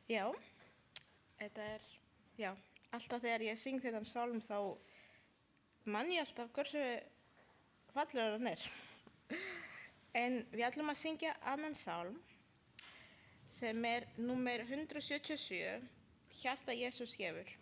Já, þetta já, alltaf þegar ég syng þennan sálm þá man ég alltaf hversu fallegur hann En við ætlum að syngja annan sálm sem númer 177, Hjarta Jesús gefur.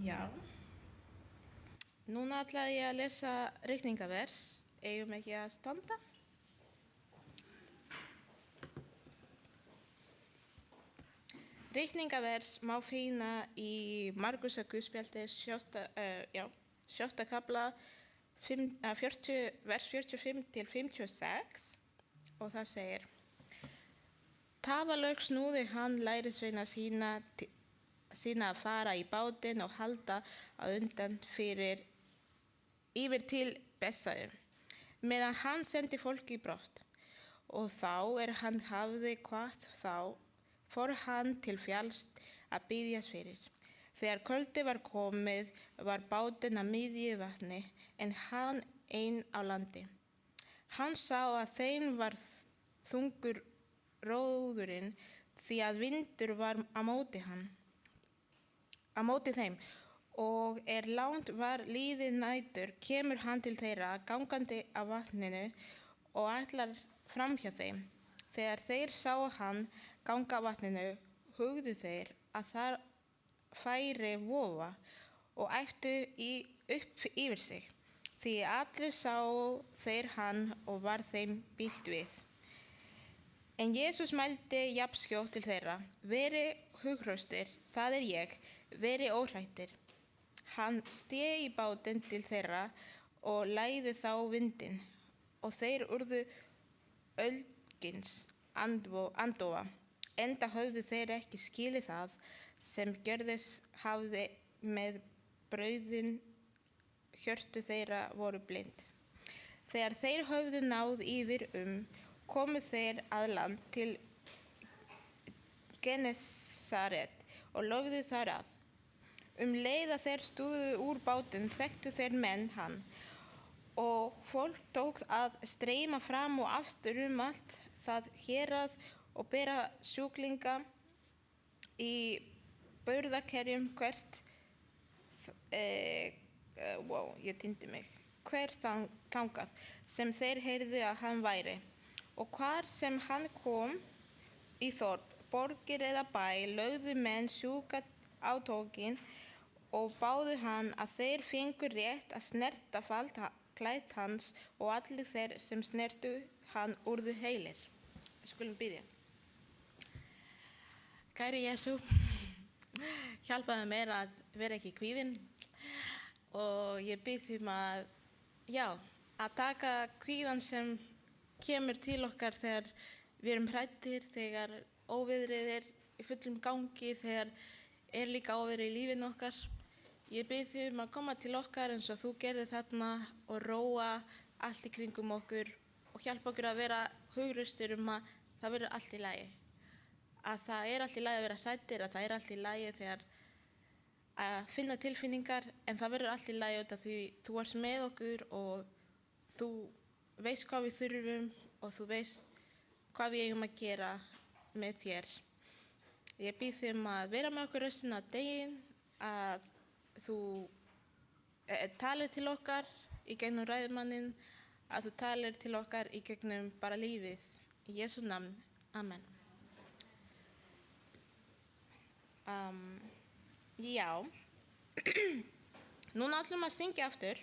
Já, núna ætla ég að lesa reikningavers, eigum ekki að standa. Reikningavers má finna í Markúsar guðspjaldi 7. kafla, vers 45 til 56 og það segir: Tafarlaust knúði hann lærisveina sína að fara í bátinn og halda að undan yfir til Bessaðu, meðan hann sendi fólki brott. Og þá hann hafði kvatt þá, fór hann til fjalls að biðjast fyrir. Þegar kvöldið var komið var bátinn að miðju vatni, en hann einn á landi. Hann sá að þeim var þungur róðurinn, því að vindur var á móti þeim, og langt var liðið nætur, kemur hann til þeirra gangandi á vatninu og ætlar framhjá þeim. Þegar þeir sáu hann ganga á vatninu, hugðu þeir að þar færi vofa og æptu upp yfir sig, því allir sáu þeir hann og var þeim bilt við. En Jesús mælti jafnskjótt til þeirra: Verið hughraustir, það ég, verið óhræddir. Hann steg í bátinn til þeirra og lægði þá vindinn, og þeir urðu ölgins andófa, enda höfðu þeir ekki skilið það sem gerðist hafði með brauðin, hjörtu þeirra voru blind. Þegar þeir höfðu náð yfir komu þeir að land til Genesaret og lögðu þar að. Leið að þeir stóðu úr bátnum þekktu þeir menn hann, og fólk tók að streyma fram og aftur allt það hérað og bera sjúklinga í burðarkerjum hvert þangað sem þeir heyrðu að hann væri. Og hvar sem hann kom í þorp, borgir eða bæ, lögðu menn sjúka á tókinn og báðu hann að þeir fengu rétt að snerta klæði hans, og allir þeir sem snertu hann urðu heilir. Við skulum biðja. Kæri Jesú, hjálpaðu mér að vera ekki kvíðinn, og ég bið að taka kvíðann sem kemur til okkar þegar við erum hræddir, þegar óveðrið er í fullum gangi, þegar líka óveðrið í lífinu okkar. Ég bið að koma til okkar eins og þú gerðir þarna og róa allt í kringum okkur og hjálpa okkur að vera hugreistur að það verður allt í lagi. Að það allt í lagi að vera hræddir, að það allt í lagi þegar að finna tilfinningar, en það verður allt í lagi út af því þú ert með okkur og þú veist hvað við þurfum og þú veist hvað við eigum að gera með þér. Ég bið að vera með okkur restina af daginn, að þú talir til okkar í gegnum ræðumanninn, að þú talir til okkar í gegnum bara lífið. Í Jesú nafn. Amen. Núna ætlum að syngja aftur.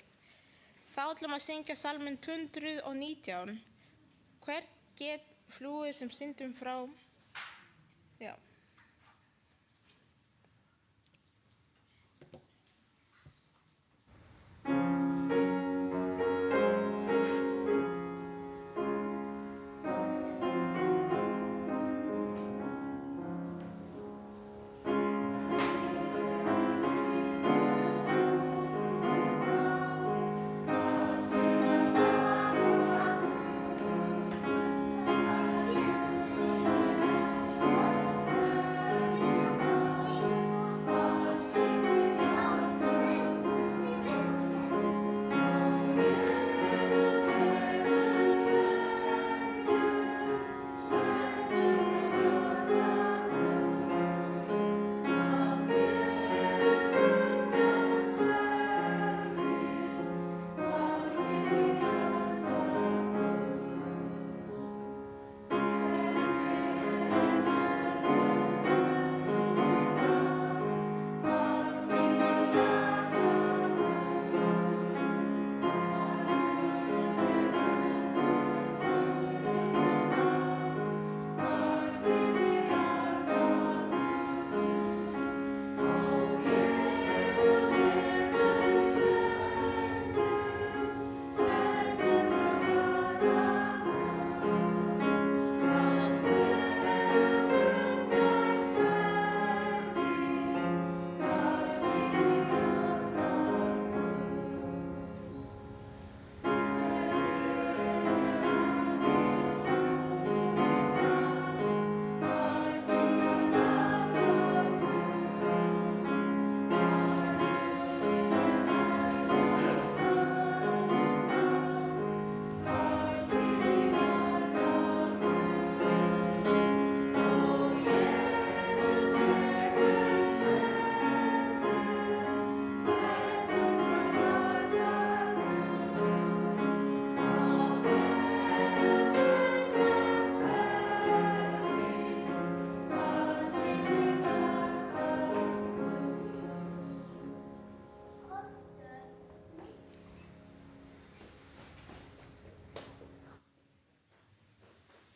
Þá ætlum að syngja salminn 219. Hvert get flúið sem syndum frá. Já.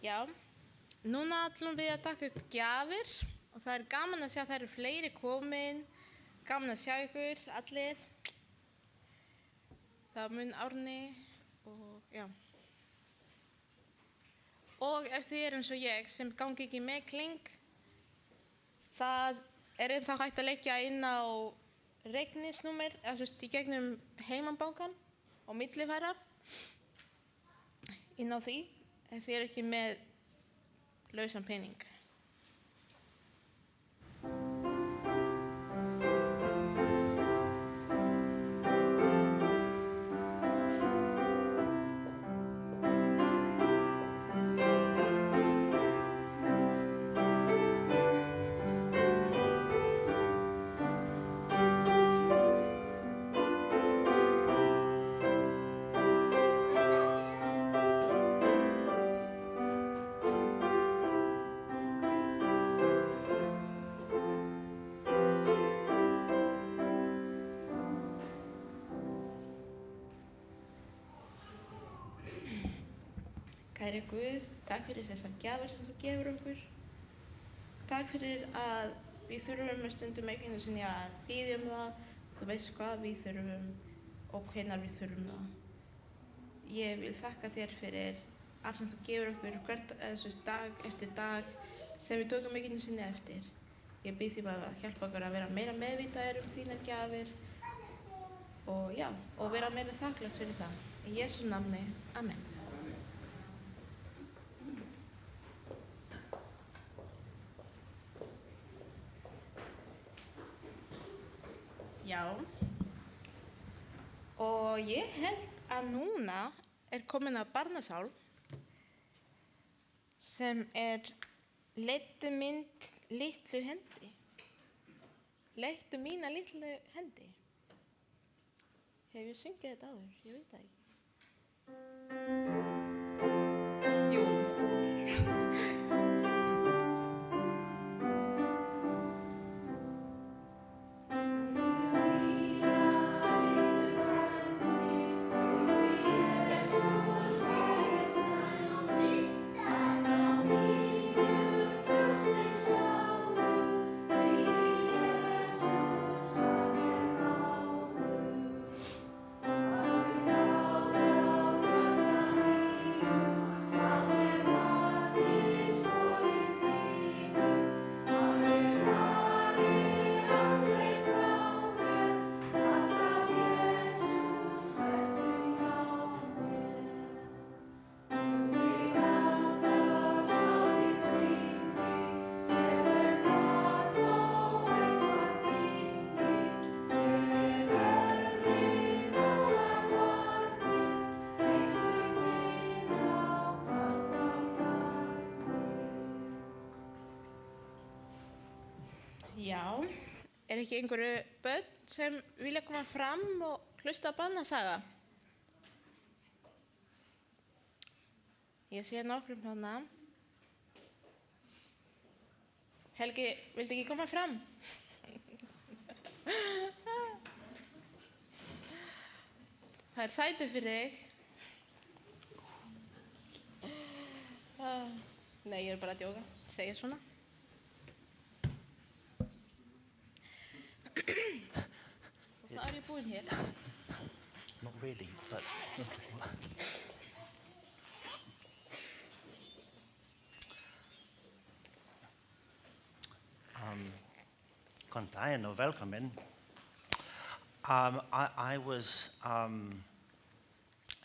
Já, núna ætlum við að taka upp gjafir og það gaman að sjá að það fleiri komin, gaman að sjá ykkur allir. Það mun Árni og já. Og ef þið eins og ég sem gangi ekki með kling, það þá hægt að leggja inn á reikningsnúmer, í gegnum heimabankan og millifæra inn á því. Ef þið ekki með lausan pening. Kæri Guð, takk fyrir þessar gjafir sem þú gefur okkur. Takk fyrir að við þurfum stundum ekki einu sinni að biðja það. Þú veist hvað við þurfum og hvenær við þurfum það. Ég vil þakka þér fyrir allt sem þú gefur okkur dag eftir dag sem við tókum ekki einu sinni eftir. Ég bið því að hjálpa okkur að vera meira meðvitaðir þínar gjafir og vera meira þakklátt fyrir það. Í Jesú nafni, amen. Já, og ég held að núna komin að barnasál sem leiddu mynd litlu hendi. Leiddu mína litlu hendi. Hef ég sungið þetta áður? Ég veit það ekki. Jú. Já, ekki einhverju börn sem vilja koma fram og hlusta á barnasaga? Ég sé nokkrum þarna. Helgi, viltu ekki koma fram? Það sæti fyrir þig. Nei, ég bara að djóka. Segja svona. Og það ég búin hér. Not really, but... Góðan daginn og velkomin. I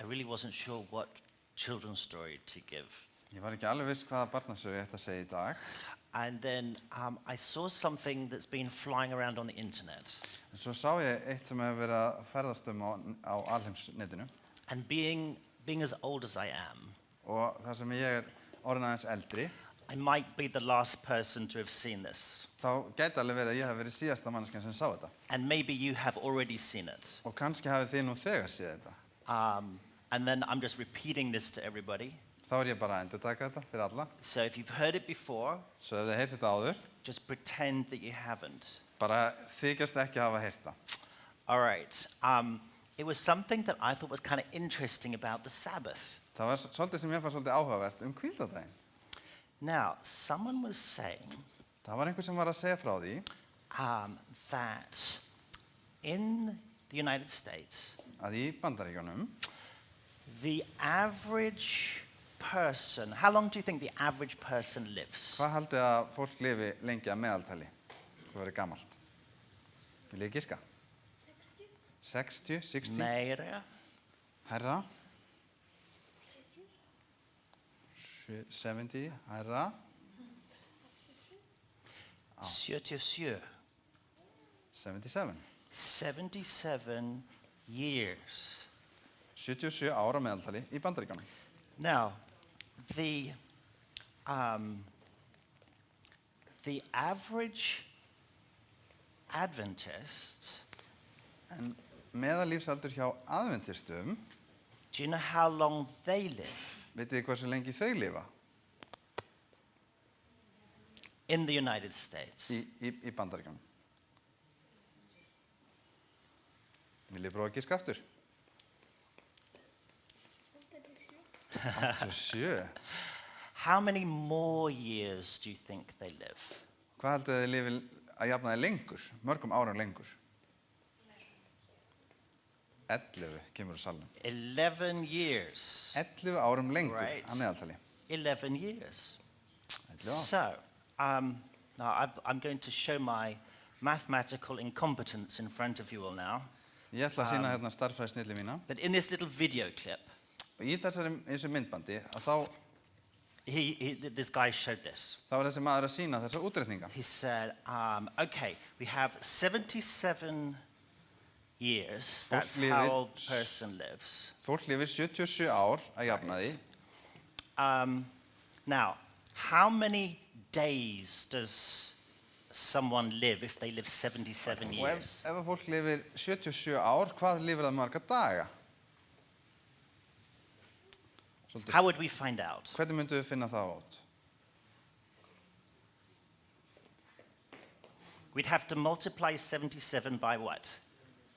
really wasn't sure what children's story to give. Ég var ekki alveg viss hvaða barnasögu ég ætti að segja í dag. And then I saw something that's been flying around on the internet. En svo sá ég eitt sem hefur verið að ferðast á alheimsnetinu. And being as old as I am, Og þar sem ég orðinn aðeins eldri, I might be the last person to have seen this. þá gæti alveg verið að ég hef verið síðasta manneskjan sem sá þetta. And maybe you have already seen it. Og kannski hafið þið nú þegar séð þetta. And then I'm just repeating this to everybody. Þá ég bara að endurtaka þetta fyrir alla. So if you've heard it before, Svo ef þið heyrt þetta áður, just pretend that you haven't. bara þykjast ekki hafa heyrt það. All right. It was something that I thought was kind of interesting about the Sabbath. Það var svolítið sem ég fannst svolítið áhugavert hvíldardaginn. Now, someone was saying Það var einhver sem var að segja frá því that in the United States, að í Bandaríkjunum, the average person, how long do you think the average person lives? hvað haldið að fólk lifi lengi að meðaltali? Hvað verið gamalt? Vil ég giska? 60? 60? Meira. Herra? 70? Herra? 77. 77. 77 years. 77 ára meðaltali í Bandaríkjunum. Now, the average Adventist, En meðallífsaldur hjá aðventistum, do you know how long they live vitið þið hversu lengi þau lifa in the United States? í Bandaríkjunum? Vil ég prófa að giska aftur? 87. How many more years do you think they live? Hvað haldið þið lifi að jafnaði lengur? Mörgum árum lengur? 11 kemur úr salnum. 11 years. 11 árum lengur Right. að meðaltali. 11 years. 11 ár. So, now I'm going to show my mathematical incompetence in front of you all now. Ég ætla að sýna hérna starffræði snilli mína. But in this little video clip, Og í þessu myndbandi að þá this guy showed this. var þessi maður að sýna þessa útreikninga. He said, okay, we have 77 years. That's lifir- how old a person lives. Fólk lifir 77 ár að jafnaði. Now, how many days does someone live if they live 77 Og years? ef fólk lifir 77 ár, hvað lifir það marga daga? Svolítið, How would we find out? hvernig myndu við finna það út? We'd have to multiply 77 by what?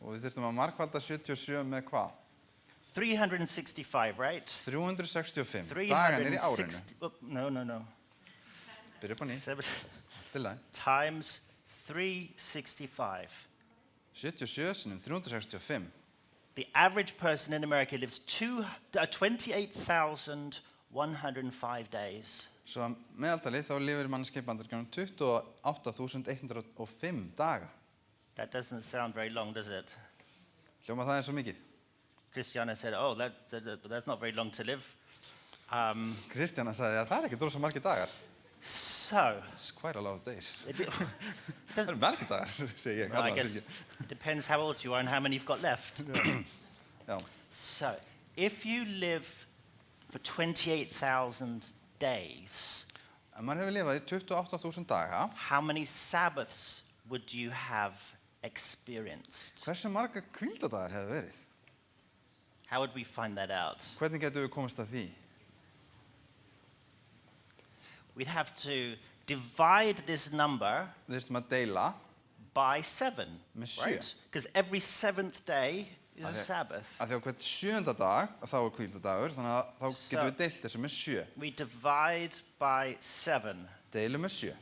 Og við þurftum að markvalda 77 með hvað? 365, right? 365 dagarnir í árinu. 360, no. Byrja upp á ný, Seven, allt í lagi. times 365. 77 sinnum 365. The average person in America lives 28,105 days. Svo að meðaltali þá lifir manneskja í Bandaríkjunum 28.105 daga. That doesn't sound very long, does it? Hljóma það svo mikið. Christiana said, oh, that's not very long to live. Kristjana sagði að það ekki rosa margir dagar. So, It's quite a lot of days. it, Það margir dagar, segi ég. well, I guess it depends how old you are and how many you've got left. Já. So, if you live for 28,000 days, Ef maður hefur lifað í 28.000 daga, how many Sabbaths would you have experienced? hversu marga hvíldadagar hefur verið? How would we find that out? Hvernig getum við komist að því? We'd have to divide this number Við þurftum að deila by 7, Með sjö. right? Because every 7th day is a Okay. Sabbath. að því á hvert 7. dag þá er hvíldadagur, þannig að þá So- getum við deilt þessu með 7. We divide by 7. Deilum með 7.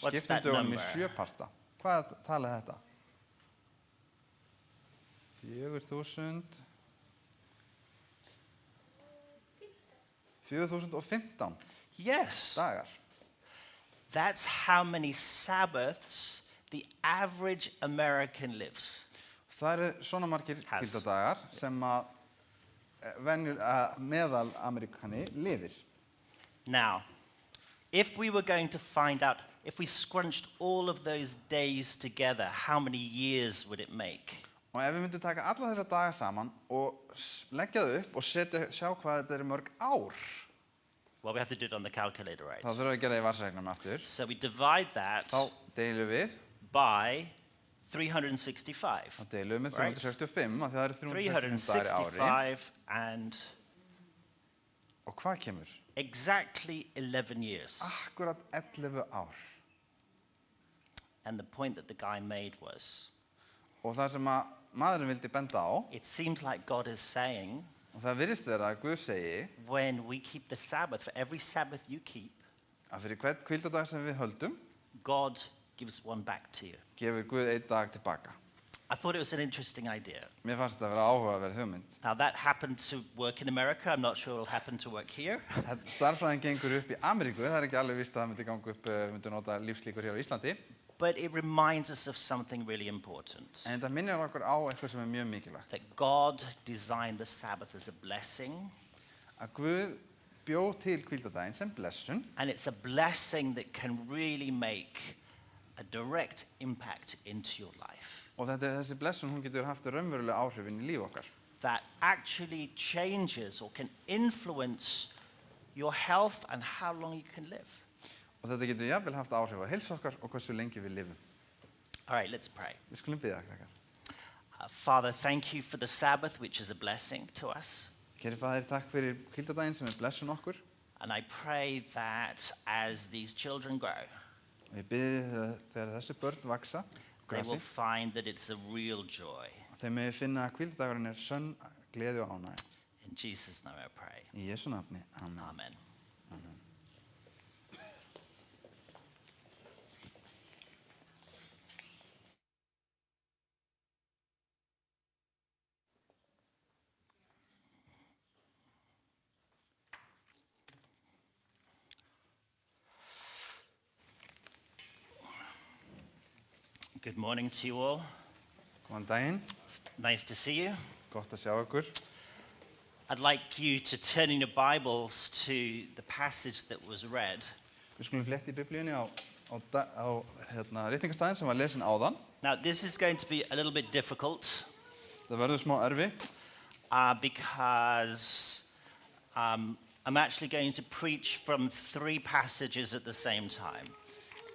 What's Skiptum that dögunum í number? 7 parta. Hvað talið þetta? 4.000 4.015 Yes, dagar. that's how many Sabbaths the average American lives. Það eru svona margir Has. hvíldadagar sem að meðal Amerikani lifir. Now, if we were going to find out, if we scrunched all of those days together, how many years would it make? Og ef við myndum taka alla þessa daga saman og leggja þau upp og sjá hvað þetta eru mörg ár, Well, we have to do it on the calculator, right? þá þurfum við að gera það í varsreiknum aftur. So we divide that Þá deilum við, by 365. þá deilum við með Right. 365 af því það eru 365 dagar í ári. 365 and Og hvað kemur? exactly 11 years. Akkurat 11 ár. And the point that the guy made was, Og það sem að maðurinn vildi benda á, it seems like God is saying, og það virðist vera að Guð segi when we keep the Sabbath, for every Sabbath you keep, að fyrir hvern hvíldadag sem við höldum, God gives one back to you. gefur Guð einn dag tilbaka. I thought it was an interesting idea. Mér fannst þetta að vera áhugaverð hugmynd. Now that happened to work in America. I'm not sure it will happen to work here. Starffræðin gengur upp í Ameríku, það er ekki alveg víst að það myndi ganga upp, myndi nota lífslíkur hér á Íslandi. But it reminds us of something really important. En þetta minnir okkur á eitthvað sem er mjög mikilvægt. That God designed the Sabbath as a blessing. Að Guð bjó til hvíldadaginn sem blessun, And it's a blessing that can really make a direct impact into your life. og þessi blessun hún getur haft raunverulega áhrif inn í líf okkar. That actually changes or can influence your health and how long you can live. Og þetta getur jafnvel haft áhrif á heilsu okkar og hversu lengi við lifum. All right, let's pray. Við skulum biðja, krakkar. Father, thank you for the Sabbath, which is a blessing to us. Kæri faðir, takk fyrir hvíldadaginn sem er blessun okkur. And I pray that as these children grow, Og ég biðja þegar þessi börn vaksa, they will grasi, find that it's a real joy. þeir megi finna að hvíldadagurinn er sönn, gleði og ánægja. In Jesus' name I pray. Í Jesu nafni, amen. Amen. Good morning to you all. Góðan daginn, It's nice to see you. gott að sjá ykkur. I'd like you to turn in your Bibles to the passage that was read. Við skulum flétta í biblíunni á ritningarstæðin sem var lesin áðan. Now, this is going to be a little bit difficult Það verður smá erfitt because I'm actually going to preach from 3 passages at the same time.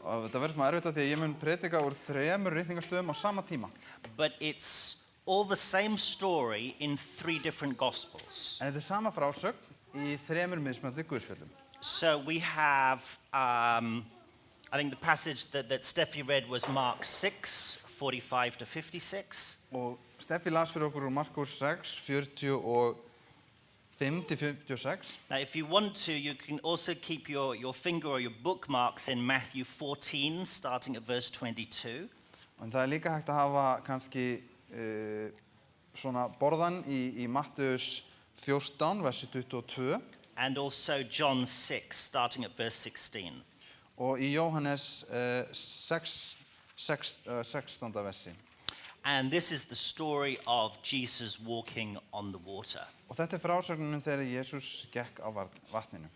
og þetta verður smá erfitt af því að ég mun predika úr 3 ritningarstöðum á sama tíma. But it's all the same story in 3 different Gospels. En þetta er sama frásögn í 3 mismunandi guðspjöllum. So we have, I think the passage that Steffi read was Mark 6, 45 to 56. Og Steffi las fyrir okkur úr Markus 6, 45-56. Now, if you want to, you can also keep your finger or your bookmarks in Matthew 14, starting at verse 22. En það er líka hægt að hafa kannski svona borðan í Mattheus 14, versi 22. And also John 6, starting at verse 16. Og í Jóhannes 16. versi. And this is the story of Jesus walking on the water. Og þetta er frásögnin þegar Jesús gekk á vatninu.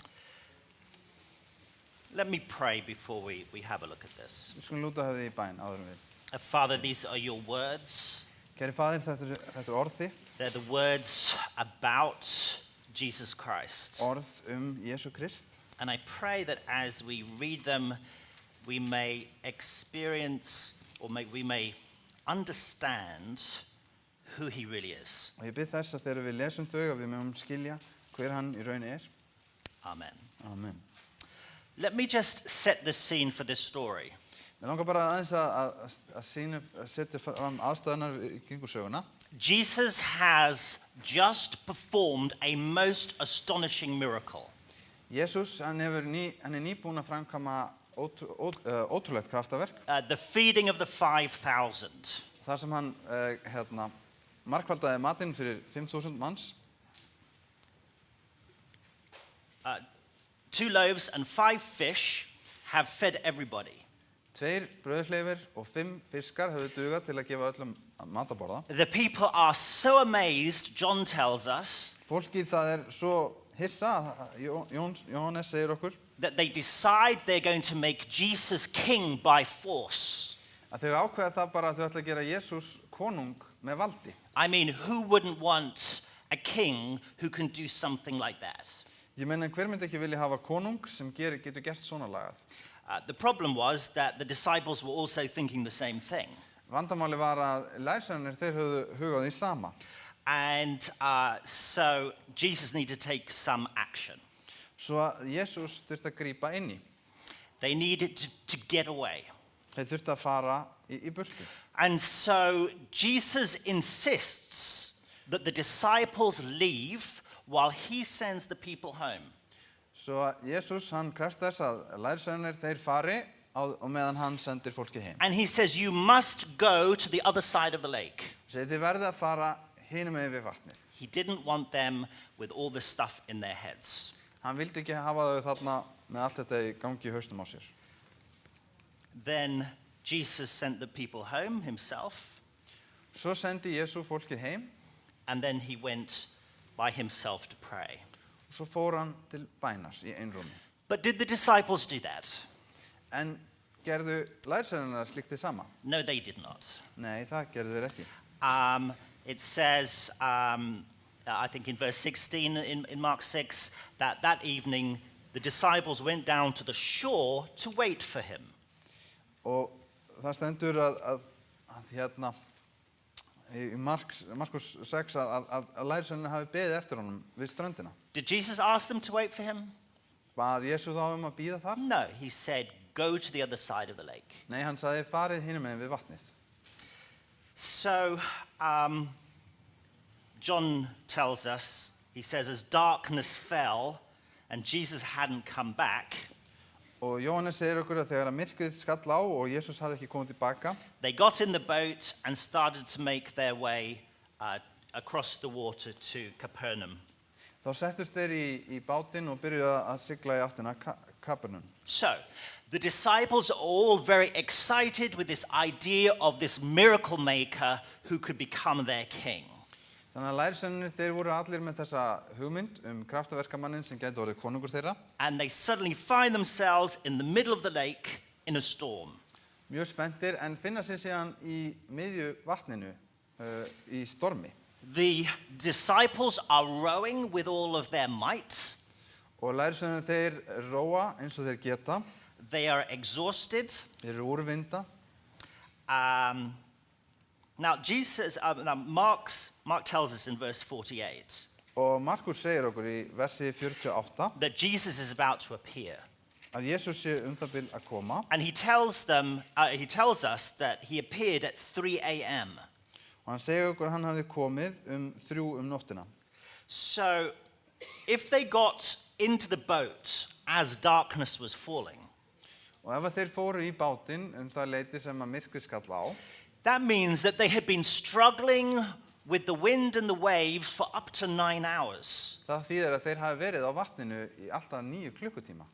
Let me pray before we have a look at this. Við skulum lúta höfði í bæn áður en við. Father, these are your words. Kæri faðir, þetta er orð þitt, They're the words about Jesus Christ. orð Jesú Krist. And I pray that as we read them, we may experience or we may understand who he really is. Og ég bið þess að þegar við lesum þau að við mögum skilja hver hann í raun er. Amen. Amen. Let me just set the scene for this story. Mér langar bara aðeins að setja fram aðstæðunar í kringu söguna. Jesus has just performed a most astonishing miracle. Jesús, hann er nýbúinn að framkvæma ótrúlegt kraftaverk. The feeding of the 5,000. Þar sem hann margfaldaði matinn fyrir 5.000 manns. 2 loaves and 5 fish have fed everybody. 2 brauðhleifir og 5 fiskar höfðu dugað til að gefa öllum mat að borða. The people are so amazed, John tells us, Fólkið það er svo hissa, Jóhannes segir okkur, that they decide they're going to make Jesus king by force. að þau ákveða það bara að þau ætla að gera Jesús konung með valdi. I mean, who wouldn't want a king who can do something like that? Ég meina, hver myndi ekki vilja hafa konung sem getur gert svona lagað? The problem was that the disciples were also thinking the same thing. Vandamáli var að lærsveinarnir þeir höfðu hugað því sama. And so Jesus needed to take some action. Svo að Jesús þurfti að grípa inn í. They needed to get away. Þeir þurfti að fara í burtu. And so Jesus insists that the disciples leave while he sends the people home. Svo að Jesús, hann krefst þess að lærsveinarnir þeir fari og meðan hann sendir fólkið heim. And he says, you must go to the other side of the lake. Segir þið verðið að fara hinum megin við vatnið. He didn't want them with all this stuff in their heads. Hann vildi ekki hafa þau þarna með allt þetta í gangi í hausnum á sér. Then Jesus sent the people home himself, Svo sendi Jesú fólkið heim and then he went by himself to pray. og svo fór hann til bænar í einrúmi. But did the disciples do that? En gerðu lærsveinarnir slíkt þið sama? No, they did not. Nei, það gerðu þeir ekki. It says, I think in verse 16 in Mark 6, that evening the disciples went down to the shore to wait for him. Og það stendur að hérna í Markus 6 að lærsveinarnir hafi beðið eftir honum við ströndina. Did Jesus ask them to wait for him? Bað Jesú þá að bíða þar? No, he said, go to the other side of the lake. Nei, hann sagði farið hinum megin við vatnið. So, John tells us, he says, as darkness fell and Jesus hadn't come back, Og Jóhannes segir okkur að þegar að myrkrið skall á og Jesús hafði ekki komið tilbaka, they got in the boat and started to make their way across the water to Capernaum. þá settust þeir í bátinn og byrjuðu að sigla í áttina Kapernum. So, the disciples are all very excited with this idea of this miracle maker who could become their king. Þannig að lærisveinarnir, þeir voru allir með þessa hugmynd kraftaverkamannin sem gæti orðið konungur þeirra. And they suddenly find themselves in the middle of the lake in a storm. Mjög spenntir en finna sig síðan í miðju vatninu í stormi. The disciples are rowing with all of their might. Og lærisveinarnir, þeir róa eins og þeir geta. They are exhausted. Þeir eru úrvinda. Now, Mark tells us in verse 48 Og Markus segir okkur í versi 48 that Jesus is about to appear. að Jesús sé það bil að koma. And he tells us that he appeared at 3 a.m. Og hann segir okkur að hann hafði komið 3 nóttina. So, if they got into the boat as darkness was falling, Og ef þeir fóru í bátinn það leyti sem að myrkrið skall á, that means that they had been struggling with the wind and the waves for up to 9 hours. það þýðir að þeir hafi verið á vatninu í alltaf 9 klukkutíma.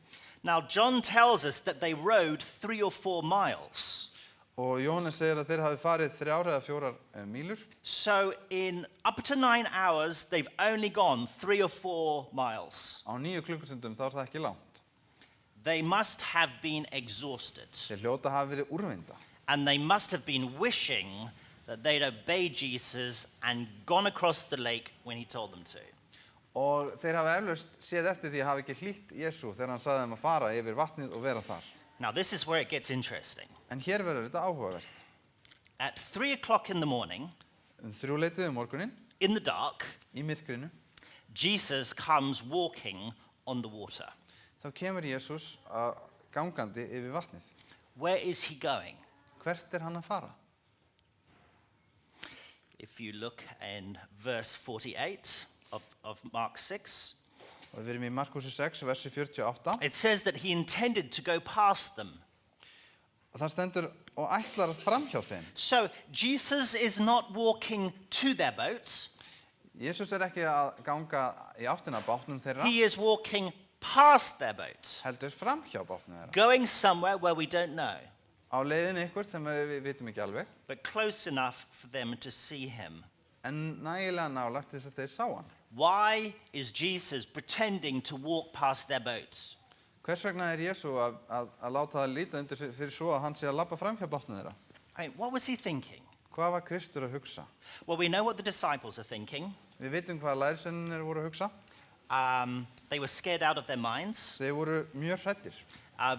Now, John tells us that they rowed 3 or 4 miles. Og Jóhannes segir að þeir hafi farið 3 eða 4 mílur. So, in up to 9 hours, they've only gone 3 or 4 miles. Á 9 klukkustundum þá það ekki langt. They must have been exhausted. Þeir hljóta hafi verið úrvinda. And they must have been wishing that they'd obeyed Jesus and gone across the lake when he told them to. Og þeir hafa eflaust séð eftir því að hafa ekki hlýtt Jesú þegar hann sagði þeim að fara yfir vatnið og vera þar. Now, this is where it gets interesting. En hér verður þetta áhugavert. At 3 o'clock in the morning, 3 morguninn, in the dark, í myrkrinu, Jesus comes walking on the water. þá kemur Jesús gangandi yfir vatnið. Where is he going? Hvert hann að fara? If you look in verse 48 of Mark 6, Og við erum í Markusi 6, versi 48. it says that he intended to go past them. Og það stendur og ætlar framhjá þeim. So Jesus is not walking to their boat. Jesús ekki að ganga í áttina að bátnum þeirra, He is walking past their boat, heldur framhjá bátnum þeirra. going somewhere where we don't know, Á leiðinni ykkur sem við vitum ekki alveg, but close enough for them to see him. en nægilega nálægt þess að þeir sá hann. Why is Jesus pretending to walk past their boats? Hvers vegna Jesú að láta það líta undir fyrir svo að hann sé að labba framhjá bátnum þeirra? I mean, what was he thinking? Hvað var Kristur að hugsa? Well, we know what the disciples are thinking. Við vitum hvað lærisveinarnir voru að hugsa. They were scared out of their minds. Þeir voru mjög hræddir.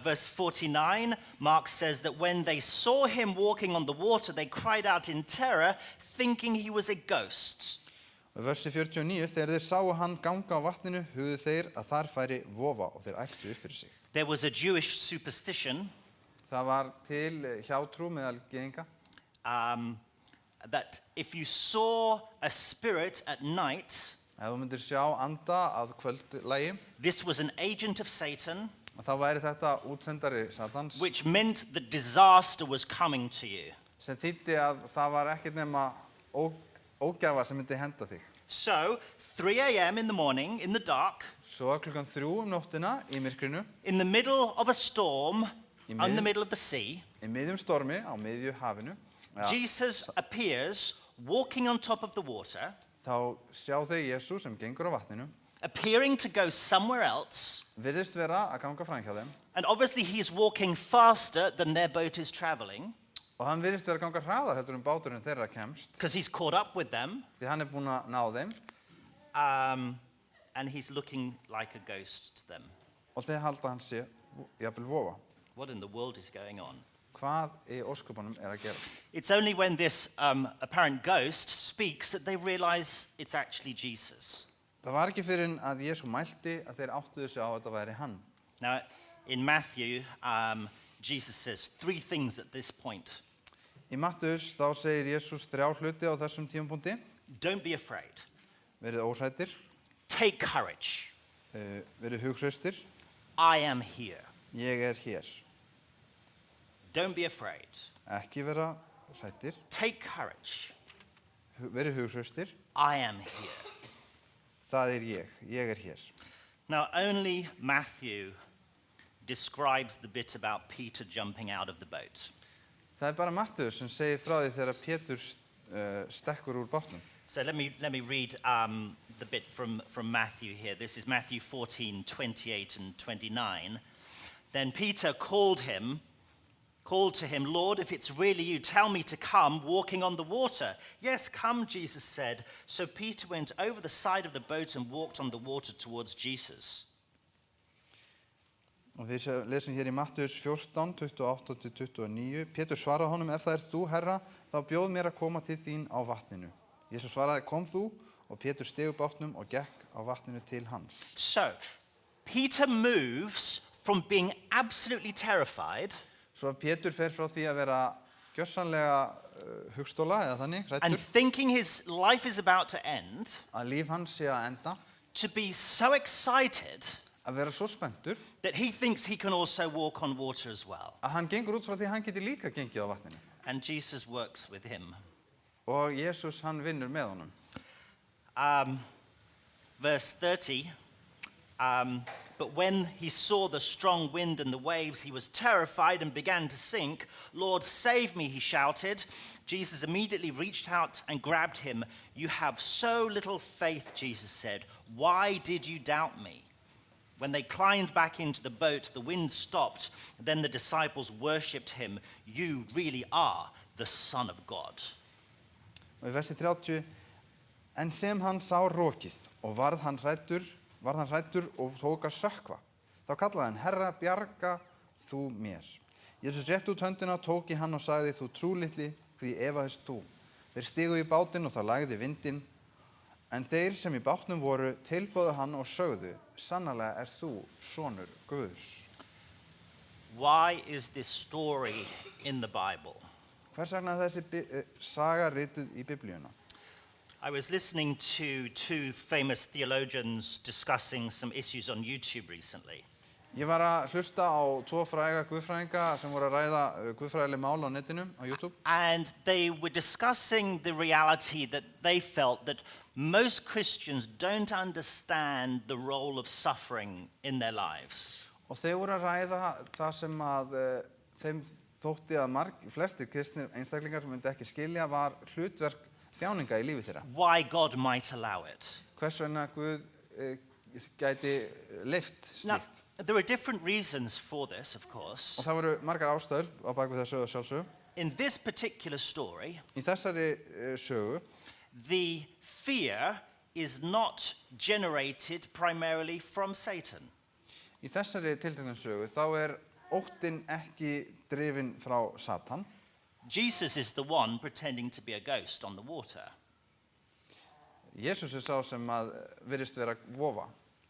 Verse 49, Mark says that when they saw him walking on the water, they cried out in terror, thinking he was a ghost. Versi 49, þegar þeir sáu hann ganga á vatninu, hugðu þeir að þar færi vofa og þeir æptu upp fyrir sig. There was a Jewish superstition Það var til hjátrú meðal gyðinga that if you saw a spirit at night, ef þú myndir sjá anda að kvöldlagi, this was an agent of Satan, þá væri þetta útsendari Satans, which meant that disaster was coming to you. sem þýddi að það var ekkert nema ógæfa sem myndi henda þig. So, 3 a.m. in the morning, in the dark, Svo klukkan 3 nóttina í myrkrinu, in the middle of a storm, In in the mid- middle of the sea, í miðjum stormi á miðju hafinu, Jesus appears walking on top of the water, þá sjá þau Jesú sem gengur á vatninu, appearing to go somewhere else, virðist vera að ganga framhjá þeim, and obviously he's walking faster than their boat is traveling, og hann virðist vera að ganga hraðar heldur báturinn þeirra kemst, because he's caught up with them, því hann búinn að ná þeim, and he's looking like a ghost to them. og þeir halda hann sé jafnvel vofa. What in the world is going on? Hvað í ósköpunum að gera? It's only when this apparent ghost speaks that they realize it's actually Jesus. Það var ekki fyrir að Jesú mælti að þeir áttuðu sig á að þetta væri hann. Now, in Matthew, Jesus says 3 things at this point. Í Mattheus þá segir Jesús 3 hluti á þessum tímapunkti. Don't be afraid. Verið óhræddir, Take courage. Verið hughröstir, I am here. ég hér. Don't be afraid. Ekki vera hrættir, Take courage. verið hughröstir, I am here. það ég hér. Now, only Matthew describes the bit about Peter jumping out of the boat. Það bara Mattheus sem segir frá því þegar Pétur stekkur úr bátnum. So let me read the bit from Matthew here. This is Matthew 14:28 and 29. Then Peter called to him, Lord, if it's really you, tell me to come walking on the water. Yes, come, Jesus said. So Peter went over the side of the boat and walked on the water towards Jesus. Og við lesum hér í Mattheus 14, 28-29. Pétur svaraði honum, ef það þú, Herra, þá bjóð mér að koma til þín á vatninu. Jesus svaraði, kom þú, og Pétur steg upp bátnum og gekk á vatninu til hans. So, Peter moves from being absolutely terrified Svo Pétur fer frá því að vera gjörsamlega hugstóla, eða þannig, and hræddur, thinking his life is about to end, að líf hans sé að enda, to be so excited að vera svo spenntur, that he thinks he can also walk on water as well. að hann gengur út frá því að hann geti líka gengið á vatninu. And Jesus works with him. Og Jesus, hann vinnur með honum. Verse 30, but when he saw the strong wind and the waves, he was terrified and began to sink. Lord, save me, he shouted. Jesus immediately reached out and grabbed him. You have so little faith, Jesus said. Why did you doubt me? When they climbed back into the boat, the wind stopped. Then the disciples worshipped him. You really are the Son of God. Og í versi 30, en sem hann sá rokið og varð hann hræddur og tók að sökkva. Þá kallaði hann, Herra, bjarga þú mér. Jesus rétti út höndina, tók í hann og sagði, þú trúlitli, hví efaðist þú. Þeir stigu í bátinn og það lagði vindinn, en þeir sem í bátnum voru tilbóðu hann og sögðu, sannarlega þú sonur Guðs. Why is this story in the Bible? Hvers vegna þessi saga rituð í Biblíuna? I was listening to two famous theologians discussing some issues on YouTube recently. Ég var að hlusta á tvo fræga guðfræðinga sem voru að ræða guðfræðileg mál á netinu, á YouTube. And they were discussing the reality that they felt that most Christians don't understand the role of suffering in their lives. Og þeir voru að ræða það sem að þeim þótti að flestir kristnir einstaklingar sem myndi ekki skilja var hlutverk þjáninga í lífi þeirra. Why God might allow it. Hvers vegna Guð gæti leyft Now, slíkt. there are different reasons for this, of course. Og það voru margar ástæður á bak við þessu sjálfsögðu. In this particular story, Í þessari sögu, the fear is not generated primarily from Satan. í þessari tilteknu sögu, þá óttinn ekki drifinn frá Satan. Jesus is the one pretending to be a ghost on the water. Jesus sá sem að virðist vera vofa.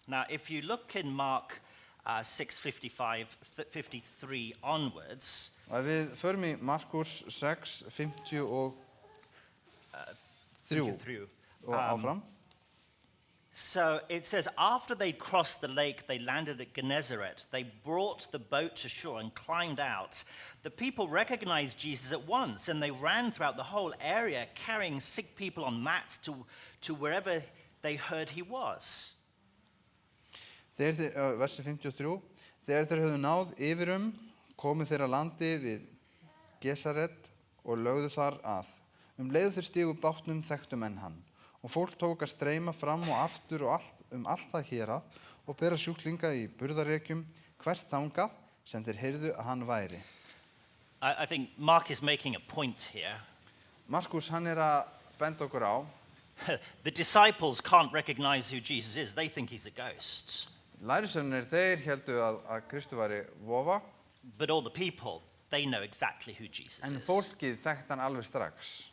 Now, if you look in Mark 6:53 onwards, Og ef við förum í Markus 6, 53 through, og áfram. so it says, after they'd crossed the lake, they landed at Gennesaret. They brought the boat to shore and climbed out. The people recognized Jesus at once, and they ran throughout the whole area, carrying sick people on mats to wherever they heard he was. Versi 53. Þegar þeir höfðu náð yfirum, komu þeir að landi við Gesaret og lögðu þar að. Leið þeir stigu bátnum þekktu menn hann. Og fólk tók að streyma fram og aftur og allt það hérað og bera sjúklinga í burðarrekjum hvert þangað sem þeir heyrðu að hann væri. I think Mark is making a point here. Markus, hann að benda okkur á. The disciples can't recognize who Jesus is. They think he's a ghost. Lærisveinarnir, þeir héldu að Kristur væri vofa. But all the people, they know exactly who Jesus En is. fólkið þekkti hann alveg strax.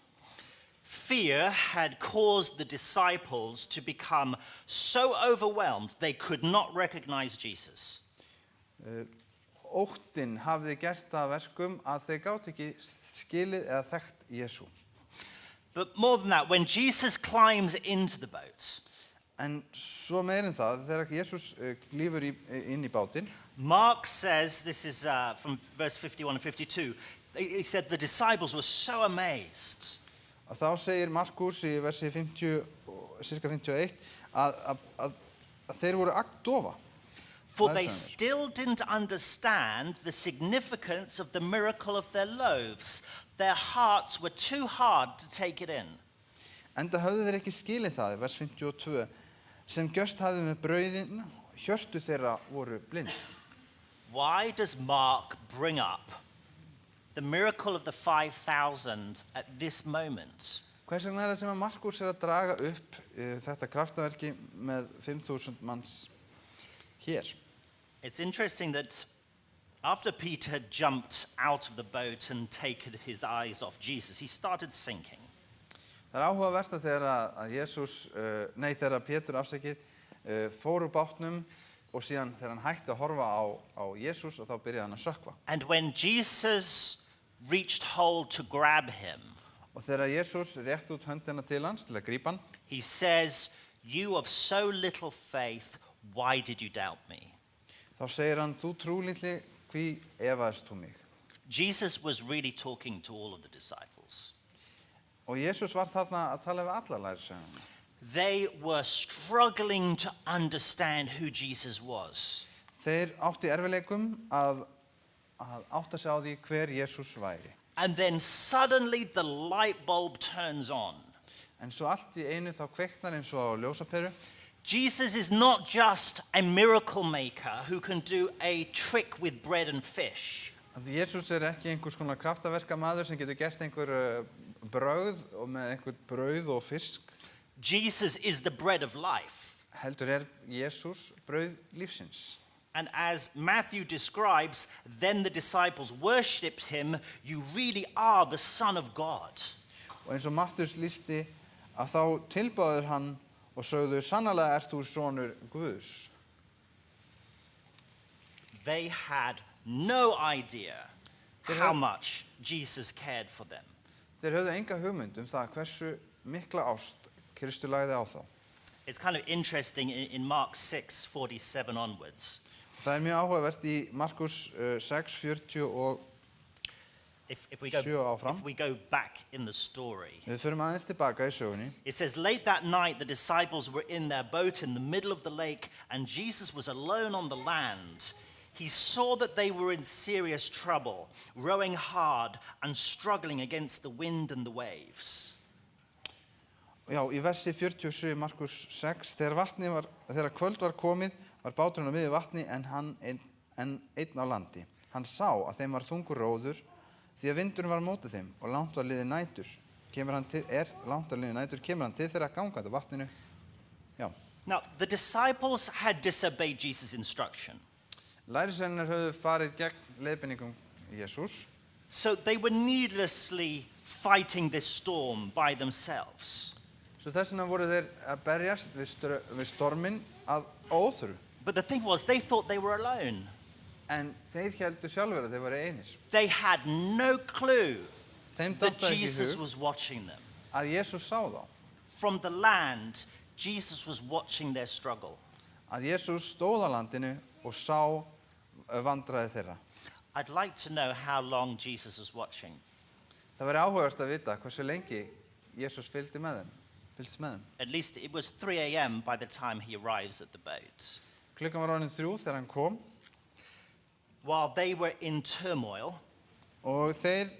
Fear had caused the disciples to become so overwhelmed they could not recognize Jesus. Óttinn hafði gert það að verkum að þeir gátu ekki skilið eða þekkt Jesú. But more than that, when Jesus climbs into the boat, En svo meirinn það, þegar Jesús glífur inn í bátinn, Mark says, this is from verse 51 and 52, he said the disciples were so amazed. að þá segir Markús í versi 50, cirka 51, að þeir voru agndofa. For they still didn't understand the significance of the miracle of their loaves. Their hearts were too hard to take it in. Enda höfðu þeir ekki skilið það, vers 52, sem gjörst hafði með brauðin, hjörtu þeirra voru blind. Why does Mark bring up the miracle of the 5,000 at this moment? Hvers vegna það sem að Markús að draga upp þetta kraftaverki með 5.000 manns hér? It's interesting that after Peter had jumped out of the boat and taken his eyes off Jesus, he started sinking. Það áhugavert að þegar Pétur fór úr bátnum og síðan þegar hann hætti að horfa á Jesús og þá byrjaði hann að sökkva. And when Jesus reached hold to grab him, Og þegar Jesús rétt út höndina til hans til að grípa hann, he says, "You of so little faith, why did you doubt me?" þá segir hann, þú trúlitli, hví efaðist þú mig? Jesus was really talking to all of the disciples. Og Jesús var þarna að tala við alla lærisveinana. They were struggling to understand who Jesus was. Þeir áttu í erfiðleikum að átta sig á því hver Jesús væri. And then suddenly the light bulb turns on. En svo allt í einu þá kveiknar eins og á ljósaperu. Jesus is not just a miracle maker who can do a trick with bread and fish. Að Jesús ekki einhvers konar kraftaverkamaður sem getur gert einhver brauð og með einhver brauð og fisk. Jesus is the bread of life. Heldur Jesús brauð lífsins. And as Matthew describes, then the disciples worshipped him. You really are the Son of God. Og eins og Matthús lýsti að þá tilbáður hann og sögðu, sannarlega ert þú sonur Guðs. They had no idea how much Jesus cared for them. Þeir höfðu enga hugmynd það hversu mikla ást Kristur lagði á þá. It's kind of interesting in Mark 6:47 onwards. Það mjög áhugavert í Markus 6:40 og If 7 áfram. we go back in the story, Við förum aðeins tilbaka í sögunni. it says, late that night the disciples were in their boat in the middle of the lake, and Jesus was alone on the land. He saw that they were in serious trouble, rowing hard and struggling against the wind and the waves. Já, í versi 47 Markus 6, þegar kvöld var komið, var báturinn á miðju vatni en hann einn á landi. Hann sá að þeim var þungur róður, því að vindurinn var á móti þeim og langt var liðið nætur. Kemur hann til þeirra gangandi á vatninu. Já. Now, the disciples had disobeyed Jesus' instruction. Lærisveinarnir höfðu farið gegn leiðbeiningum Jesús. So they were needlessly fighting this storm by themselves. Svo þess vegna voru þeir að berjast við storminn að óþörfu. But the thing was, they thought they were alone. En þeir héldu sjálfur að þeir voru einir. They had no clue Þeim that datt ekki í Jesus hug was watching them. að Jesús sá þá. From the land, Jesus was watching their struggle. Að Jesús stóð á landinu og sá vandræði þeirra. I'd like to know how long Jesus was watching. Það væri áhugavert að vita hversu lengi Jesús fylgst með þeim. At least it was 3 a.m. by the time he arrives at the boat. Klukkan var orðin 3 þegar hann kom While they were in turmoil, og þeir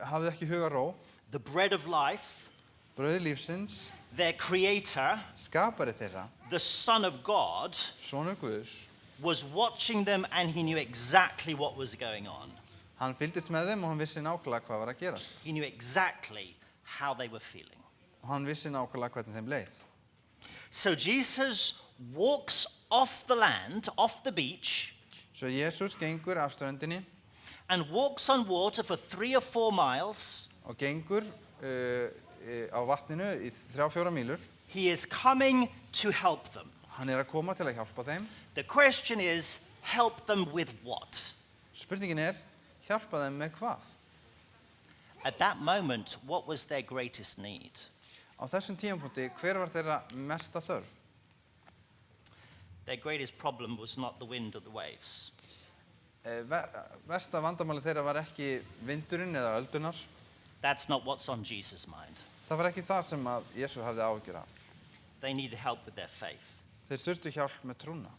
hafðu ekki huga ró. the bread of life, Brauð lífsins, their creator, skapari þeirra, the Son of God, sonur Guðs, was watching them, and he knew exactly what was going on. hann fylgdist með þeim og hann vissi nákvæmlega hvað var að gerast. He knew exactly how they were feeling. Og hann vissi nákvæmlega hvernig þeim leið. So Jesus walks off the land, off the beach, Svo Jesús gengur af ströndinni and walks on water for 3 or 4 miles. og gengur á vatninu í 3-4 mílur. He is coming to help them. Hann að koma til að hjálpa þeim. The question is, help them with what? Spurningin hjálpa þeim með hvað? At that moment, what was their greatest need? Á á þessum tímapunkti, hver var þeirra mesta þörf? Their greatest problem was not the wind or the waves. Versta vandamáli þeirra var ekki vindurinn eða öldunar. That's not what's on Jesus' mind. Það var ekki það sem að Jesús hafði áhyggjur af. They needed help with their faith. Þeir þurftu hjálp með trúna.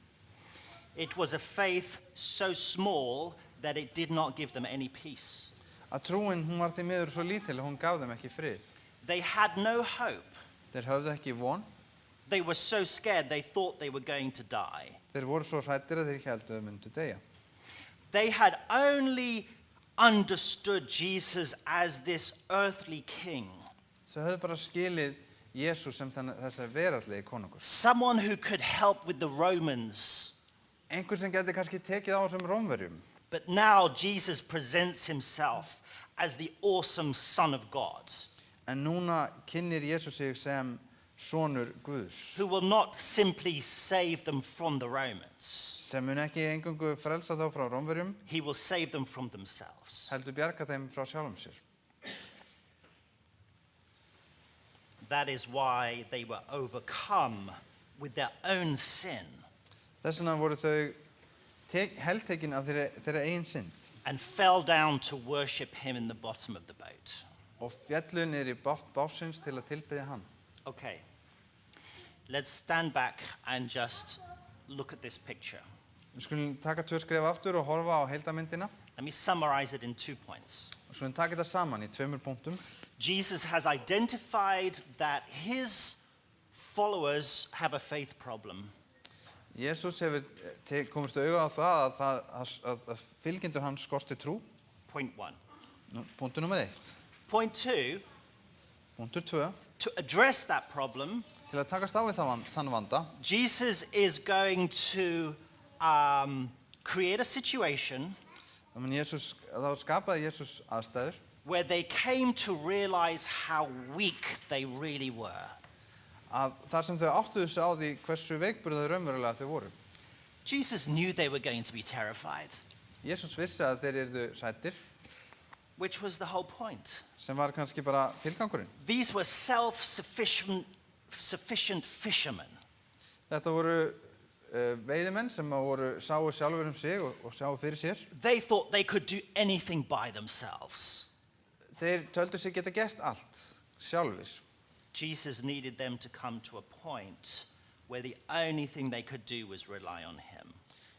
It was a faith so small that it did not give them any peace. Að trúin, hún var því miður svo lítil og hún gaf þeim ekki frið. They had no hope. Þeir höfðu ekki von. They were so scared they thought they were going to die. Þeir voru svo hræddir að þeir héldu að þau myndu deyja. They had only understood Jesus as this earthly king. Þau höfðu bara skilið Jesús sem þessar veraldlegi konungur. Someone who could help with the Romans. Einhver sem geti kannski tekið á þessum Rómverjum. But now Jesus presents himself as the awesome Son of God. En núna kynnir Jesús sig sem sonur Guðs. Who will not simply save them from the Romans. Sem mun ekki eingöngu frelsa þá frá Rómverjum. He will save them from themselves. Heldur bjarga þeim frá sjálfum sér. That is why they were overcome with their own sin. Þess vegna voru þau heltekin af þeirra eigin synd. And fell down to worship him in the bottom of the boat. Og fjallu niður í botn bátsins til að tilbiðja hann. Okay, let's stand back and just look at this picture. Við skulum taka 2 skref aftur og horfa á heildarmyndina. Let me summarize it in 2 points. Við skulum taka þetta saman í 2 punktum. Jesus has identified that his followers have a faith problem. Jesús hefur komist auga á það að fylgjendur hans skorti trú. Point 1. Punktur nummer 1. Point 2. Punktur 2. To address that problem, til að takast á við þann vanda, Jesus is going to create a situation þá skapaði Jesús aðstæður where they came to realize how weak they really were. Að þar sem þau áttuðu sig á því hversu veikburða raunverulega þau voru. Jesus knew they were going to be terrified. Jesús vissi að þeir yrðu hræddir. Which was the whole point. Sem var kannski bara tilgangurinn. These were self-sufficient fishermen. Þetta voru veiðimenn sem sáu sjálfur sig og sáu fyrir sér. They thought they could do anything by themselves. Þeir töldu sig geta gert allt sjálfir. Jesus needed them to come to a point where the only thing they could do was rely on him.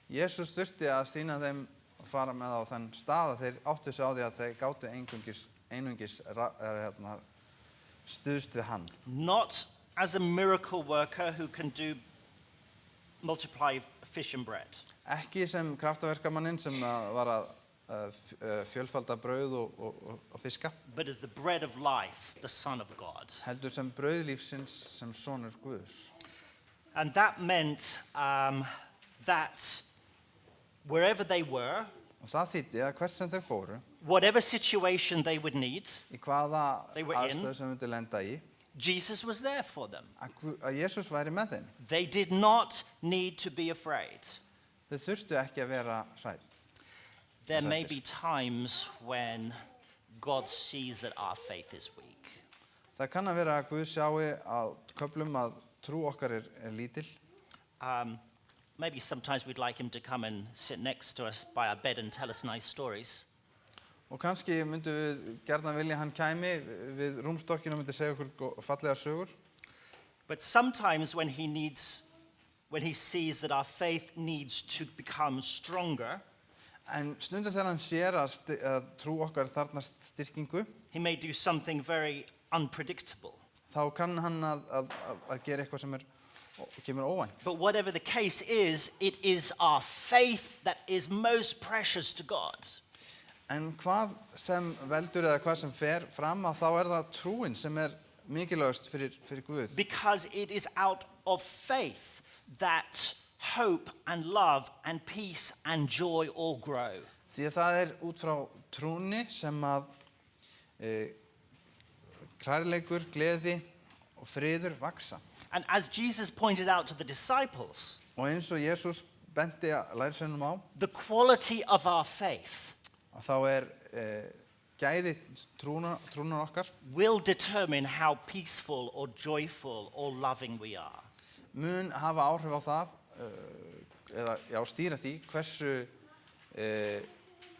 Jesús þurfti að sýna þeim og fara með á þann stað að þeir áttu sig á því að þeir gátu einungis stuðst við hann. Not as a miracle worker who can multiply fish and bread. Ekki sem kraftaverkamanninn sem var að fjölfalda brauð og fiska. But as the bread of life, the Son of God. Heldur sem brauð lífsins sem sonur Guðs. And that meant that wherever they were, og það þýddi að hvert sem þau fóru, whatever situation they would need, í hvaða they were in, aðstöðu sem myndi lenda í, Jesus was there for them. Að Jesús væri með þeim. They did not need to be afraid. Þau þurftu ekki að vera hrædd. There may be times when God sees that our faith is weak. Það kann að vera að Guð sjái á köflum að trú okkar lítil. Maybe sometimes we'd like him to come and sit next to us by our bed and tell us nice stories. Og kannski myndum við gjarnan vilja hann kæmi við rúmstokkinn og myndi segja okkur fallega sögur. But sometimes when he sees that our faith needs to become stronger, en stundum þegar hann sér að trú okkar þarfnast styrkingu, he may do something very unpredictable. Þá kann hann að gera eitthvað sem kemur óvænt. But whatever the case is, it is our faith that is most precious to God. En hvað sem veldur eða hvað sem fer fram að þá það trúin sem mikilvægast fyrir Guð. Because it is out of faith that hope and love and peace and joy all grow. Því að það út frá trúni sem að kærleikur, gleði og friður vaksa. And as Jesus pointed out to the disciples, og eins og Jesús benti lærisveinunum á, the quality of our faith að þá gæði trúnar okkar will determine how peaceful or joyful or loving we are. mun hafa áhrif á það, eða stýra því hversu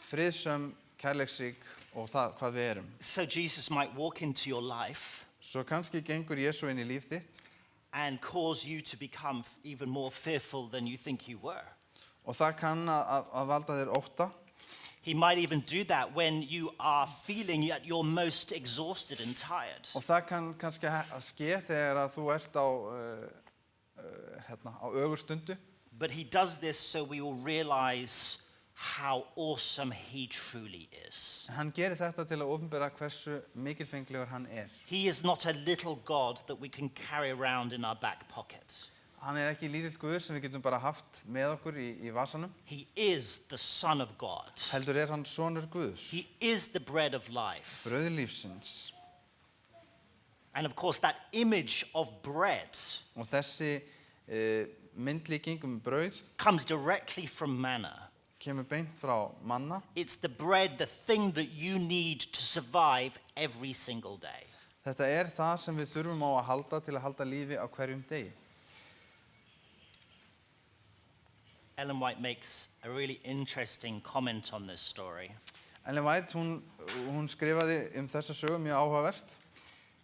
friðsöm, kærleiksrík og það hvað við erum. So Jesus might walk into your life Svo kannski gengur Jesú inn í líf þitt and cause you to become even more fearful than you think you were. og það kann að valda þér ótta. He might even do that when you are feeling at your most exhausted and tired. Og það kann kannski að ske þegar að þú ert á ögurstundu. But he does this so we will realize how awesome he truly is. Hann gerir þetta til að opinbera hversu mikilfenglegur hann er. He is not a little God that we can carry around in our back pocket. Hann er ekki lítill Guður sem við getum bara haft með okkur í vasanum. He is the Son of God. Heldur er hann sonur Guðs, He is the bread of life. brauð lífsins. And of course, that image of bread Og þessi myndlíking brauð comes directly from manna. kemur beint frá manna. It's the bread, the thing that you need to survive every single day. Þetta er það sem við þurfum á að halda til að halda lífi á hverjum degi. Ellen White makes a really interesting comment on this story. Ellen White, hún skrifaði þessa sögu mjög áhugavert.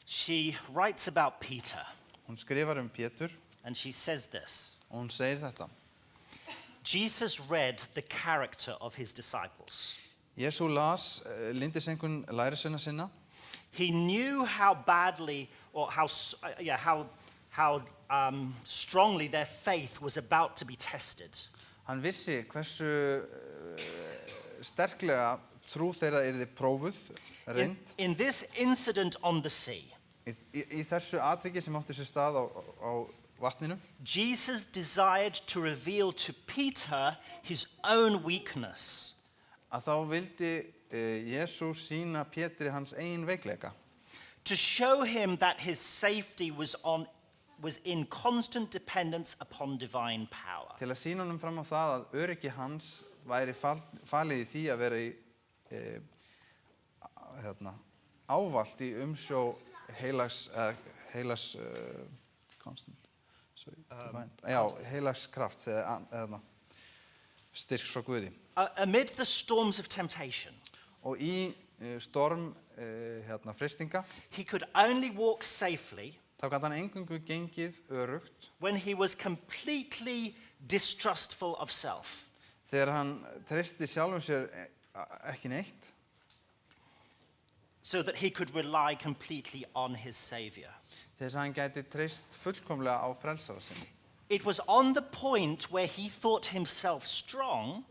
She writes about Peter, Hún skrifar Pétur and she says this. og hún segir þetta. Jesus read the character of his disciples. Jesú las lyndiseinkun lærisveina sinna. He knew how badly or how strongly their faith was about to be tested. Hann vissi hversu sterklega trú þeirra yrði prófuð, reynd. In this incident on the sea, Í þessu atviki sem átti sér stað á vatninu, Jesus desired to reveal to Peter his own weakness. að þá vildi Jesú sýna Pétri hans eigin veikleika. To show him that his safety was in constant dependence upon divine power. Til að sýna honum fram á það að öryggi hans væri falið í því að vera ávallt í umsjó heilags krafts eða styrks frá Guði. Amid the storms of temptation, Og í storm freistinga, he could only walk safely þá gat hann eingöngu gengið örugt when he was completely distrustful of self. þegar hann treysti sjálfum sér ekki neitt, So that he could rely completely on his Savior. til þess að hann gæti treyst fullkomlega á frelsara sinni. It was on the point where he thought himself strong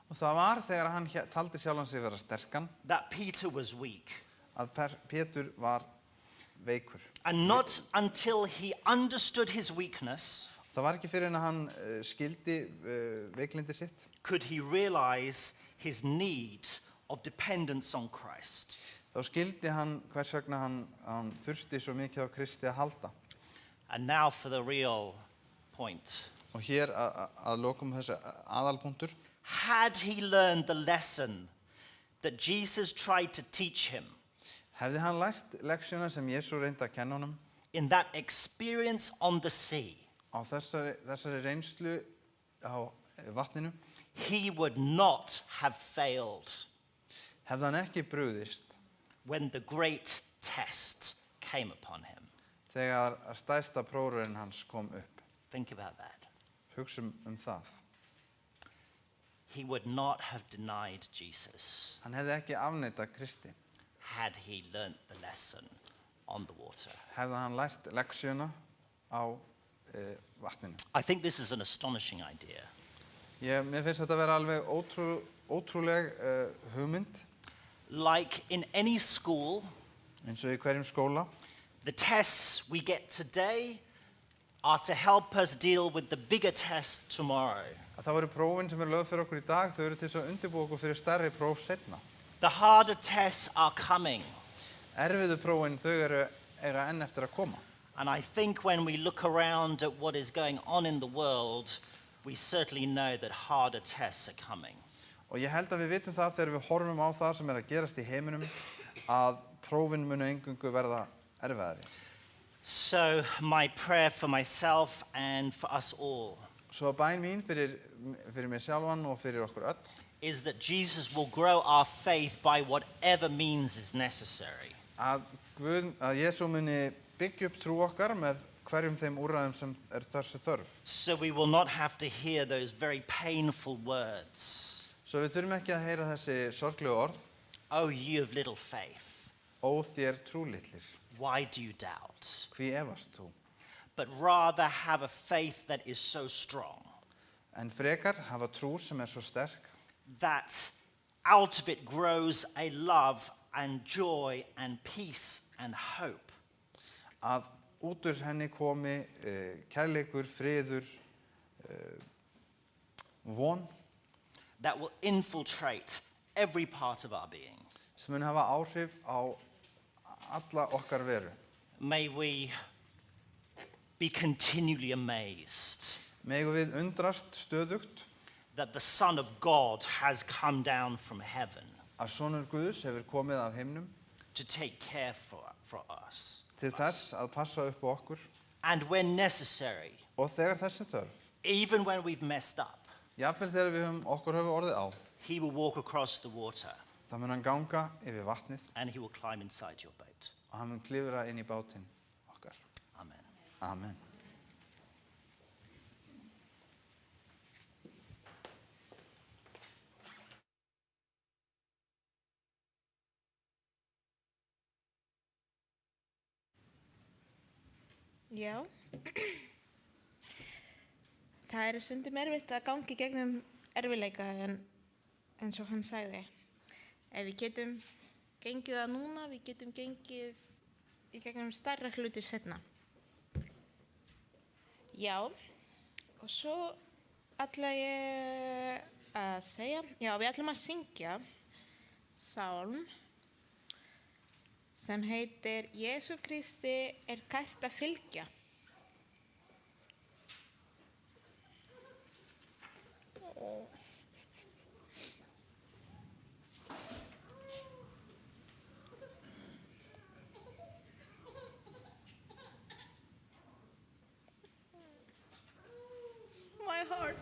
Og það var þegar hann taldi sjálfan sig vera sterkan that Peter was weak. að Pétur var veikur. And not until he understood his weakness Það var ekki fyrir en að hann skildi veiklindi sitt could he realize his need of dependence on Christ. þá skildi hann hvers vegna hann þurfti svo mikið á Kristi að halda. And now for the real point. Og hér að lokum þessi aðalpunktur. Had he learned the lesson that Jesus tried to teach him Hefði hann lært leksjuna sem Jesú reyndi að kenna honum in that experience on the sea, á þessari reynslu á vatninu, he would not have failed hefði hann ekki brugðist when the great test came upon him. þegar stærsta prófurinn hans kom upp. Think about that. Hugsum það. He would not have denied Jesus Hann hefði ekki afneitað Kristi. had he learnt the lesson on the water. Hefði hann lært leksjuna á vatninu. I think this is an astonishing idea. Mér finnst þetta vera alveg ótrúleg hugmynd. Like in any school, Eins og í hverjum skóla. the tests we get today are to help us deal with the bigger test tomorrow. Að það voru prófin sem lögð fyrir okkur í dag, þau eru til þess að undirbúa okkur fyrir stærri próf seinna. The harder tests are coming. Erfiðu prófin, þau eiga enn eftir að koma. And I think when we look around at what is going on in the world, we certainly know that harder tests are coming. Og ég held að við vitum það þegar við horfum á það sem að gerast í heiminum, að prófin munu engungu verða erfiðari. So my prayer for myself and for us all Svo bæn mín fyrir mig sjálfan og fyrir okkur öll is that Jesus will grow our faith by whatever means is necessary. að Jesú muni byggja upp trú okkar með hverjum þeim úrræðum sem þessi þörf. So we will not have to hear those very painful words. Svo við þurfum ekki að heyra þessi sorglegu orð. Oh, you of little faith, Ó þér trúlitlir, why do you doubt? hví efast þú? But rather have a faith that is so strong En frekar hafa trú sem svo sterk that out of it grows a love and joy and peace and hope. að út úr henni komi kærleikur, friður, von That will infiltrate every part of our being. sem mun hafa áhrif á alla okkar veru. May we be continually amazed Megum við undrast stöðugt that the Son of God has come down from heaven að sonur Guðs hefur komið af himnum to take care for us. til þess að passa upp á okkur And when necessary, og þegar þessi þörf, even when we've messed up, jafnvel þegar við höfum okkur hefur orðið á, he will walk across the water þá mun hann ganga yfir vatnið and he will climb inside your boat. og hann mun klifra inn í bátinn okkar. Amen. Amen. Já. Það stundum erfitt að ganga í gegnum erfiðleika en eins og hann sagði. Ef við getum gengið það núna, við getum gengið í gegnum stærra hlutir seinna. Já, og svo ætla ég að segja, já, við ætlum að syngja sálm sem heitir Jesú Kristi kært að fylgja. My heart.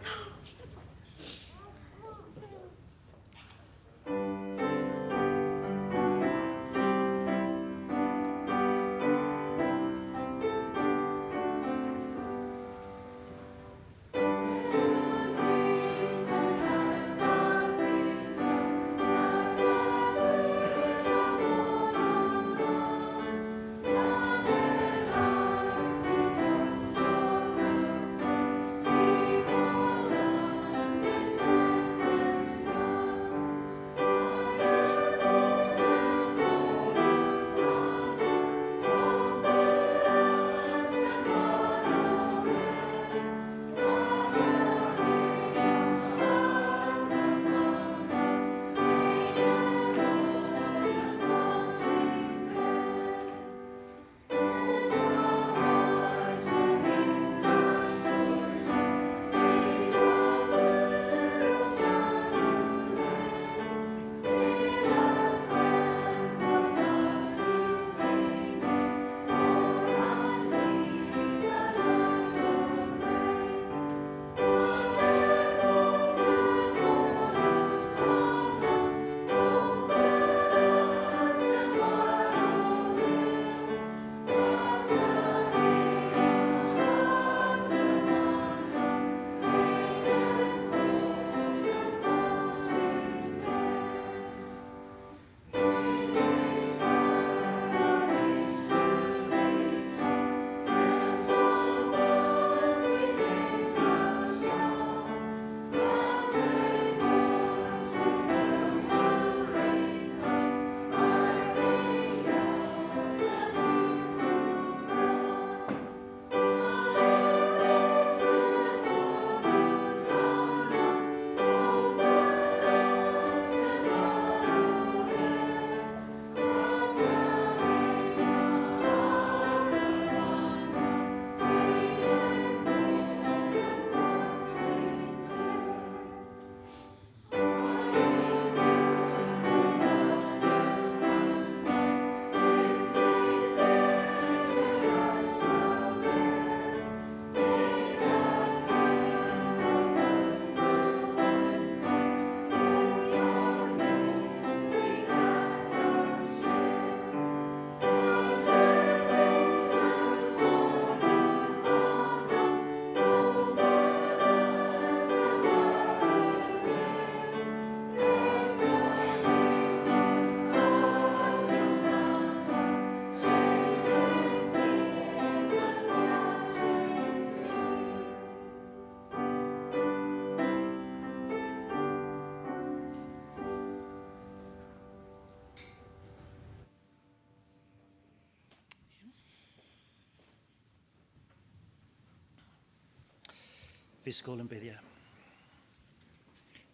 Vi skulum biðja.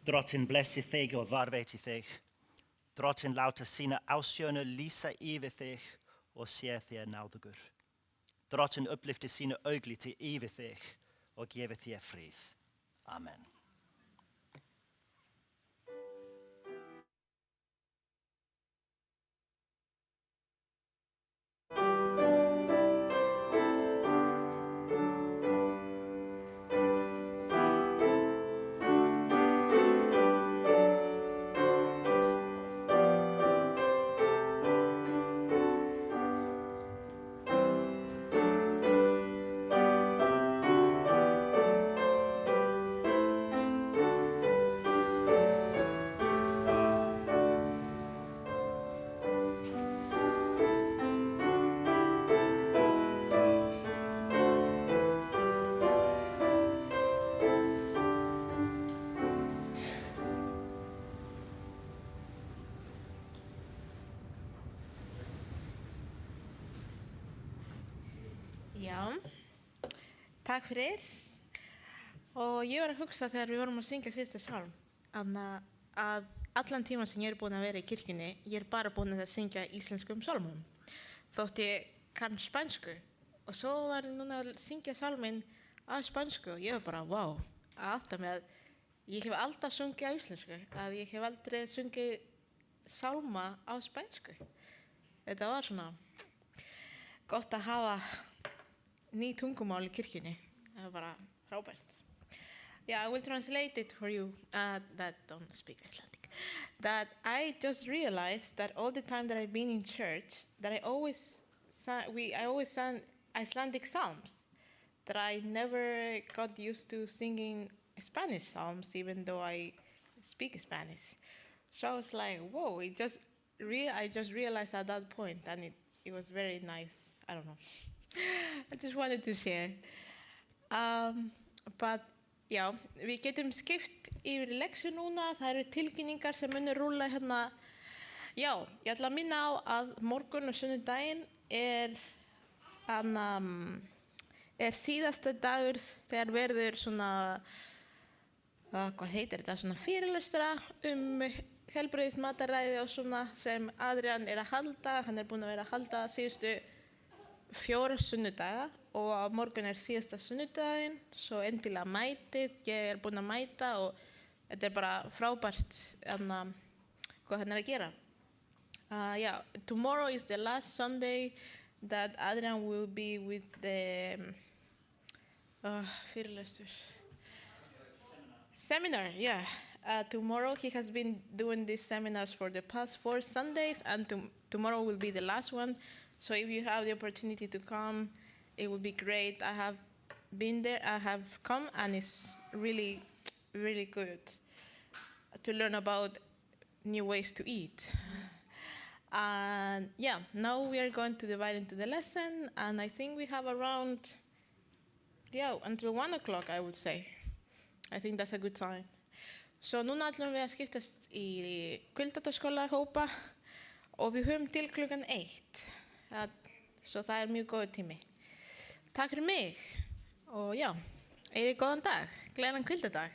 Drottinn blessi þig og varveiti þig. Drottinn láta sína ásjónu lýsa yfir þig og sé þér náðugur. Drottinn upplyfti sína augliti yfir þig og gefi þér frið. Amen. Já, takk fyrir. Og ég var að hugsa þegar við vorum að syngja síðasta sálm að allan tíman sem ég búin að vera í kirkjunni, ég bara búin að syngja íslenskum sálmum. Þótt ég kann spænsku. Og svo var ég núna að syngja sálminn á spænsku og ég var bara, wow, að átta mig að ég hef alltaf sungið á íslensku, að ég hef aldrei sungið sálma á spænsku. Þetta var svona gott að hafa ný tungumál í kirkjunni. Það var bara frábært. Yeah, I will translate it for you that don't speak Icelandic. That I just realized that all the time that I've been in church, that I always sang Icelandic psalms. That I never got used to singing Spanish psalms, even though I speak Spanish. So I was like, whoa! I just realized at that point, and it was very nice. I don't know. I just wanted to share. But já, við getum skipt yfir leksju núna. Það eru tilkynningar sem munu rúlla hérna. Já, ég ætla að minna á að morgun og sunnudaginn er síðasta dagur þegar verður svona, hvað heitir þetta, svona fyrirlestra heilbrigðis mataræði og svona sem Adrian er að halda. Hann er búinn að vera að halda síðustu 4 sunnudaga og á morgun er síðasta sunnudaginn, svo endilega mætið. Ég er búinn að mæta og þetta er bara frábært hvað hann er að gera. Yeah, tomorrow is the last Sunday that Adrian will be with the fyrirlestur seminar. Yeah. Tomorrow he has been doing these seminars for the past 4 Sundays, and tomorrow will be the last one. So if you have the opportunity to come, it would be great. I have been there, I have come, and it's really, really good to learn about new ways to eat. And yeah, now we are going to divide into the lesson, and I think we have around, until 1 o'clock, I would say. I think that's a good time. So núna ætlum við að skiptast í kvöldadagsskóla hópa og við höfum til klukkan 1. Svo það er mjög góður tími. Takk fyrir mig og já, eigið góðan dag, gleðilegan kvöldadag.